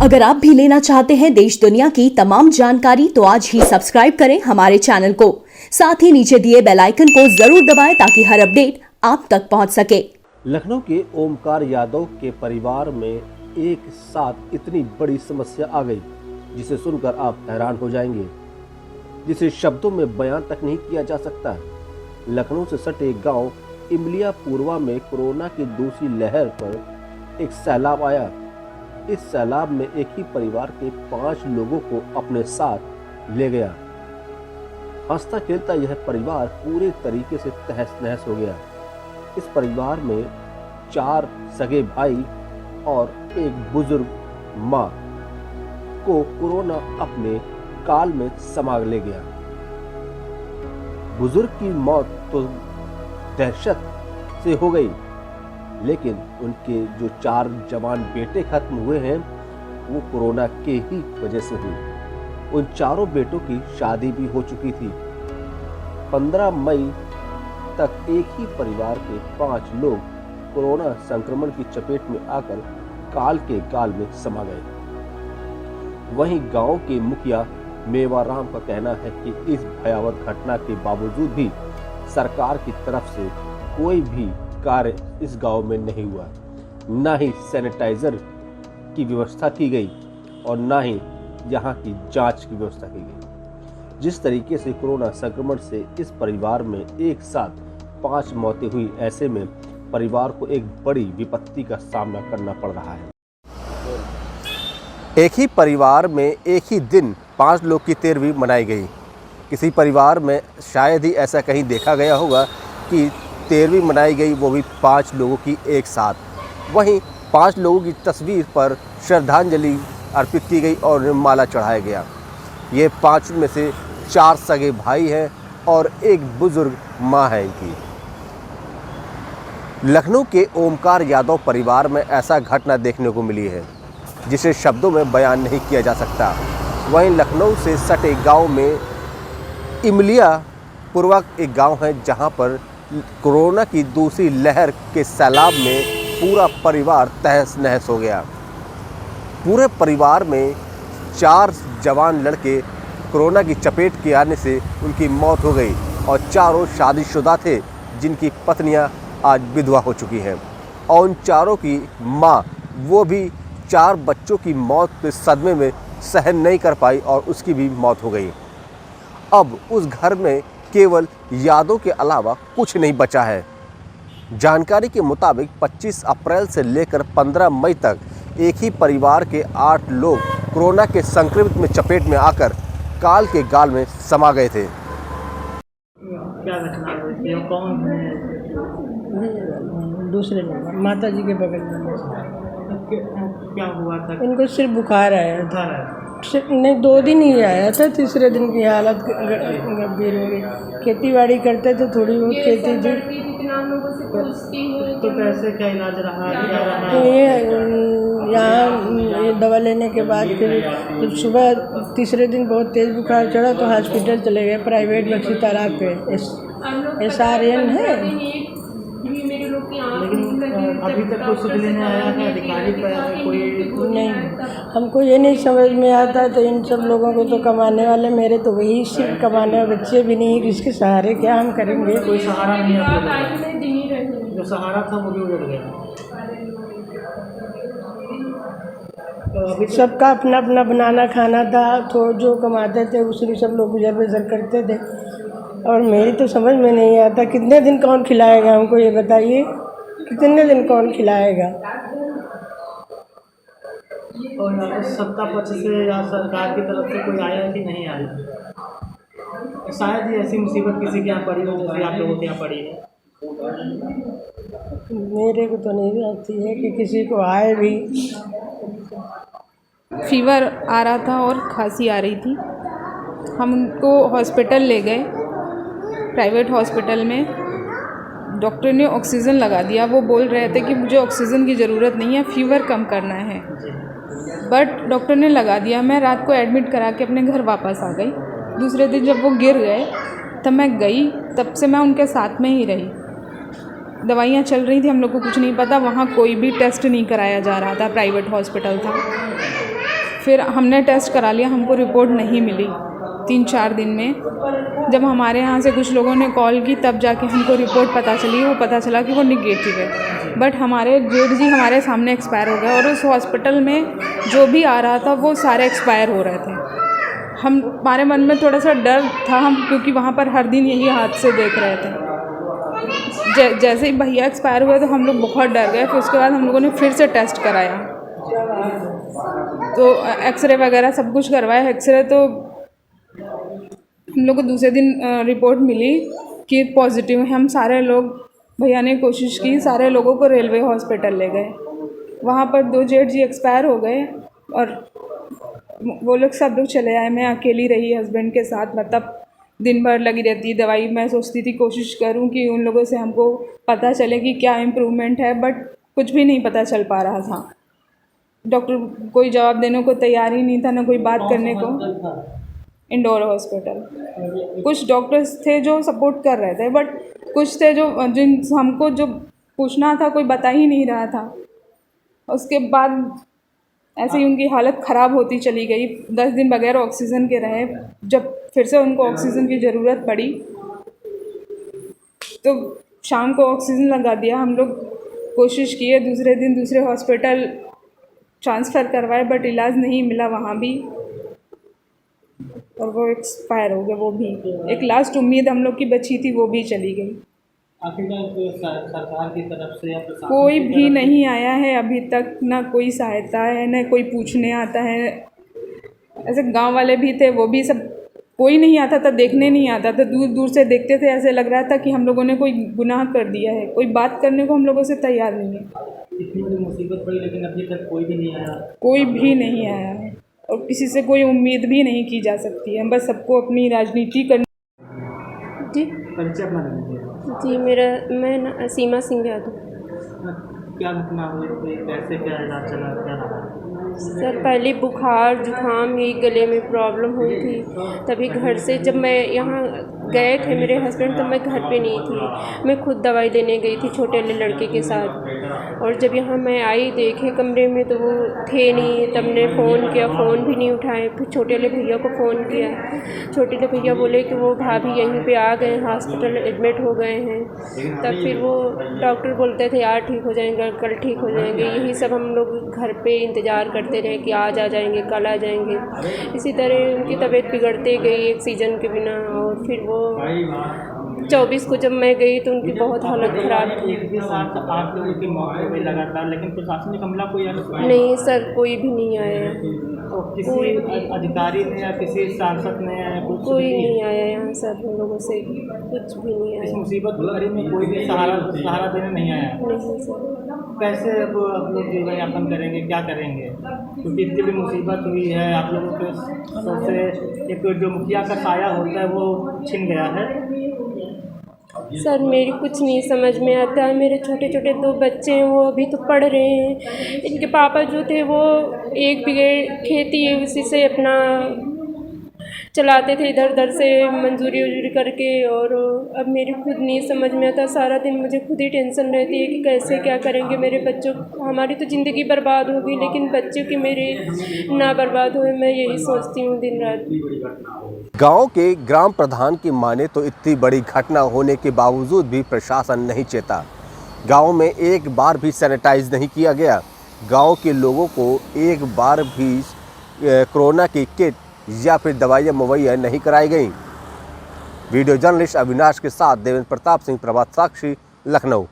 अगर आप भी लेना चाहते हैं देश दुनिया की तमाम जानकारी तो आज ही सब्सक्राइब करें हमारे चैनल को। साथ ही नीचे दिए बेल आइकन को जरूर दबाएं ताकि हर अपडेट आप तक पहुंच सके। लखनऊ के ओमकार यादव के परिवार में एक साथ इतनी बड़ी समस्या आ गई जिसे सुनकर आप हैरान हो जाएंगे, जिसे शब्दों में बयान तक नहीं किया जा सकता। लखनऊ से सटे गांव इमलिया पूर्वा में कोरोना की दूसरी लहर पर एक सैलाब आया। इस सैलाब में एक ही परिवार के 5 लोगों को अपने साथ ले गया। हंसता खेलता यह परिवार पूरे तरीके से तहस नहस हो गया। इस परिवार में 4 सगे भाई और एक बुजुर्ग माँ को कोरोना अपने काल में समा ले गया। बुजुर्ग की मौत तो दहशत से हो गई, लेकिन उनके जो 4 जवान बेटे खत्म हुए हैं वो कोरोना के ही वजह से हुई। उन चारों बेटों की शादी भी हो चुकी थी। 15 मई तक एक ही परिवार के 5 लोग कोरोना संक्रमण की चपेट में आकर काल के गाल में समा गए। वहीं गांव के मुखिया मेवाराम का कहना है कि इस भयावह घटना के बावजूद भी सरकार की तरफ से कोई भी कार्य इस गांव में नहीं हुआ। ना ही सैनिटाइजर की व्यवस्था की गई और ना ही यहाँ की जांच की व्यवस्था की गई। जिस तरीके से कोरोना संक्रमण से इस परिवार में एक साथ 5 मौतें हुई, ऐसे में परिवार को एक बड़ी विपत्ति का सामना करना पड़ रहा है। एक ही परिवार में एक ही दिन 5 लोग की 13वीं मनाई गई। किसी परिवार में शायद ही ऐसा कहीं देखा गया होगा कि 13वीं मनाई गई, वो भी 5 लोगों की एक साथ। वहीं 5 लोगों की तस्वीर पर श्रद्धांजलि अर्पित की गई और उन्हें माला चढ़ाया गया। ये 5 में से 4 सगे भाई हैं और एक बुजुर्ग माँ है इनकी। लखनऊ के ओमकार यादव परिवार में ऐसा घटना देखने को मिली है जिसे शब्दों में बयान नहीं किया जा सकता। वहीं लखनऊ से सटे गांव में इमलिया पूर्वा एक गांव है जहां पर कोरोना की दूसरी लहर के सैलाब में पूरा परिवार तहस नहस हो गया। पूरे परिवार में 4 जवान लड़के कोरोना की चपेट के आने से उनकी मौत हो गई और चारों शादीशुदा थे जिनकी पत्नियां आज विधवा हो चुकी हैं। और उन चारों की माँ वो भी 4 बच्चों की मौत के सदमे में सहन नहीं कर पाई और उसकी भी मौत हो गई। अब उस घर में केवल यादों के अलावा कुछ नहीं बचा है। जानकारी के मुताबिक 25 अप्रैल से लेकर 15 मई तक एक ही परिवार के 8 लोग कोरोना के संक्रमित में चपेट में आकर काल के गाल में समा गए थे। क्या घटना हुई थी? कौन है? दूसरे नंबर माता जी के बगल में। क्या हुआ था? इनको सिर्फ बुखार आया था। नहीं, 2 दिन ही आया था, तीसरे दिन की हालत गंभीर हो गई। खेती बाड़ी करते थे, थोड़ी बहुत खेती थी। तो कैसे क्या इलाज रहा? यहाँ दवा लेने के बाद फिर जब सुबह तीसरे दिन बहुत तेज़ बुखार चढ़ा तो हॉस्पिटल चले गए, प्राइवेट बक्सी तालाब पे SRN है। लेकिन अभी तक कोई सुध लेने आया है? अधिकारी कोई नहीं। हमको ये नहीं समझ में आता तो इन सब लोगों को तो कमाने वाले मेरे तो वही सिर्फ कमाने वाले बच्चे भी नहीं, इसके सहारे क्या हम करेंगे? कोई सहारा नहीं है। जो सहारा था वो भी उजड़ गया। तो अभी सबका अपना अपना बनाना खाना था, तो जो कमाते थे उसमें सब लोग गुजर बसर करते थे। और मेरी तो समझ में नहीं आता कितने दिन कौन खिलाएगा हमको, ये बताइए कितने दिन कौन खिलाएगा? और सत्ता पक्ष से या सरकार की तरफ से कोई आया कि नहीं आया? शायद ही ऐसी मुसीबत किसी के यहाँ पड़ी हो जैसे आप लोगों के यहाँ पड़ी है। मेरे को तो नहीं आती है कि किसी को आए भी। फीवर आ रहा था और खांसी आ रही थी। हम उनको हॉस्पिटल ले गए, प्राइवेट हॉस्पिटल में। डॉक्टर ने ऑक्सीजन लगा दिया। वो बोल रहे थे कि मुझे ऑक्सीजन की ज़रूरत नहीं है, फीवर कम करना है, बट डॉक्टर ने लगा दिया। मैं रात को एडमिट करा के अपने घर वापस आ गई। दूसरे दिन जब वो गिर गए तब मैं गई, तब से मैं उनके साथ में ही रही। दवाइयाँ चल रही थी, हम लोग को कुछ नहीं पता। वहाँ कोई भी टेस्ट नहीं कराया जा रहा था, प्राइवेट हॉस्पिटल था। फिर हमने टेस्ट करा लिया, हमको रिपोर्ट नहीं मिली 3-4 दिन में। जब हमारे यहाँ से कुछ लोगों ने कॉल की तब जाके हमको रिपोर्ट पता चली, वो पता चला कि वो निगेटिव है। बट हमारे जेठ जी हमारे सामने एक्सपायर हो गए और उस हॉस्पिटल में जो भी आ रहा था वो सारे एक्सपायर हो रहे थे। हमारे मन में थोड़ा सा डर था, हम क्योंकि वहाँ पर हर दिन यही हादसे देख रहे थे। जैसे ही भैया एक्सपायर हुए तो हम लोग बहुत डर गए। फिर उसके बाद हम लोगों ने फिर से टेस्ट कराया, तो एक्सरे वगैरह सब कुछ करवाया। एक्सरे तो हम लोग को दूसरे दिन रिपोर्ट मिली कि पॉजिटिव है। हम सारे लोग, भैया ने कोशिश की, सारे लोगों को रेलवे हॉस्पिटल ले गए। वहाँ पर 2 जेठ जी एक्सपायर हो गए और वो लोग सब लोग चले आए। मैं अकेली रही हस्बैंड के साथ, मतलब दिन भर लगी रहती दवाई। मैं सोचती थी कोशिश करूं कि उन लोगों से हमको पता चले कि क्या इम्प्रूवमेंट है, बट कुछ भी नहीं पता चल पा रहा था। डॉक्टर कोई जवाब देने को तैयार ही नहीं था, ना कोई बात करने को। इंदौर हॉस्पिटल कुछ डॉक्टर्स थे जो सपोर्ट कर रहे थे, बट कुछ थे जो हमको जो पूछना था कोई बता ही नहीं रहा था। उसके बाद ऐसे ही उनकी हालत ख़राब होती चली गई। 10 दिन बगैर ऑक्सीजन के रहे। जब फिर से उनको ऑक्सीजन की ज़रूरत पड़ी तो शाम को ऑक्सीजन लगा दिया। हम लोग कोशिश किए, दूसरे दिन दूसरे हॉस्पिटल ट्रांसफ़र करवाए, बट इलाज नहीं मिला वहाँ भी, और वो एक्सपायर हो गए। वो भी एक लास्ट उम्मीद हम लोग की बची थी, वो भी चली गई। आखिरकार सरकार की तरफ से या प्रशासन कोई की भी तरफ नहीं आया है अभी तक, ना कोई सहायता है, ना कोई पूछने आता है। ऐसे गांव वाले भी थे, वो भी सब, कोई नहीं आता था, देखने नहीं आता था, दूर दूर से देखते थे। ऐसे लग रहा था कि हम लोगों ने कोई गुनाह कर दिया है। कोई बात करने को हम लोगों से तैयार नहीं है। इतनी बड़ी मुसीबत पड़ी लेकिन अभी तक कोई भी नहीं आया। कोई भी नहीं आया है और किसी से कोई उम्मीद भी नहीं की जा सकती है। बस सबको अपनी राजनीति करनी। जी परिचय अपना देना चाहिए। जी मैं सीमा सिंह यादव। क्या घटना हुई थी, कैसे क्या इलाज चला, क्या रहा? सर पहले बुखार जुकाम, ये गले में प्रॉब्लम हुई थी। तभी घर से जब मैं यहाँ गए थे मेरे हस्बैंड, तब मैं घर पे नहीं थी। मैं खुद दवाई लेने गई थी छोटे वाले लड़के के साथ। और जब यहाँ मैं आई, देखे कमरे में तो वो थे नहीं। तब ने फ़ोन किया, फ़ोन भी नहीं उठाए। फिर छोटे वाले भैया को फ़ोन किया। छोटे वाले भैया बोले कि वो भाभी यहीं पे आ गए, हॉस्पिटल एडमिट हो गए हैं। तब फिर वो डॉक्टर बोलते थे यार ठीक हो जाएंगे, कल ठीक हो जाएंगे। यही सब हम लोग घर पे इंतज़ार करते रहे कि आज आ जाएंगे, कल आ जाएंगे। इसी तरह उनकी तबीयत बिगड़ते गई एक सीज़न के बिना। और फिर वो 24 को जब मैं गई तो उनकी बहुत हालत ख़राब थी। एक भी साथ आप लोगों की मौत हो गई लगातार, लेकिन प्रशासनिक अमला कोई नहीं सर, कोई भी नहीं आया। तो किसी अधिकारी ने या किसी सांसद ने या कुछ कोई नहीं आया यहाँ सर, हम लोगों से कुछ भी नहीं इस आया। मुसीबत घड़ी में कोई भी सहारा देने नहीं आया। नहीं सर। कैसे अब आप लोग जीवन यापन करेंगे, क्या करेंगे? क्योंकि इतनी भी मुसीबत हुई है, आप लोगों के सबसे एक जो मुखिया का साया होता है वो छिन गया है। सर मेरी कुछ नहीं समझ में आता है। मेरे छोटे छोटे 2 बच्चे हैं, वो अभी तो पढ़ रहे हैं। इनके पापा जो थे वो 1 बीघे खेती है, उसी से अपना चलाते थे, इधर उधर से मंजूरी उजूरी करके। और अब मेरी खुद नहीं समझ में आता। सारा दिन मुझे खुद ही टेंशन रहती है कि कैसे क्या करेंगे मेरे बच्चों। हमारी तो ज़िंदगी बर्बाद होगी, लेकिन बच्चों की मेरे ना बर्बाद होए, मैं यही सोचती हूँ दिन रात। गांव के ग्राम प्रधान की माने तो इतनी बड़ी घटना होने के बावजूद भी प्रशासन नहीं चेता। गांव में एक बार भी सैनिटाइज नहीं किया गया। गांव के लोगों को एक बार भी कोरोना की किट या फिर दवाइयाँ मुहैया नहीं कराई गई। वीडियो जर्नलिस्ट अविनाश के साथ देवेंद्र प्रताप सिंह, प्रभात साक्षी, लखनऊ।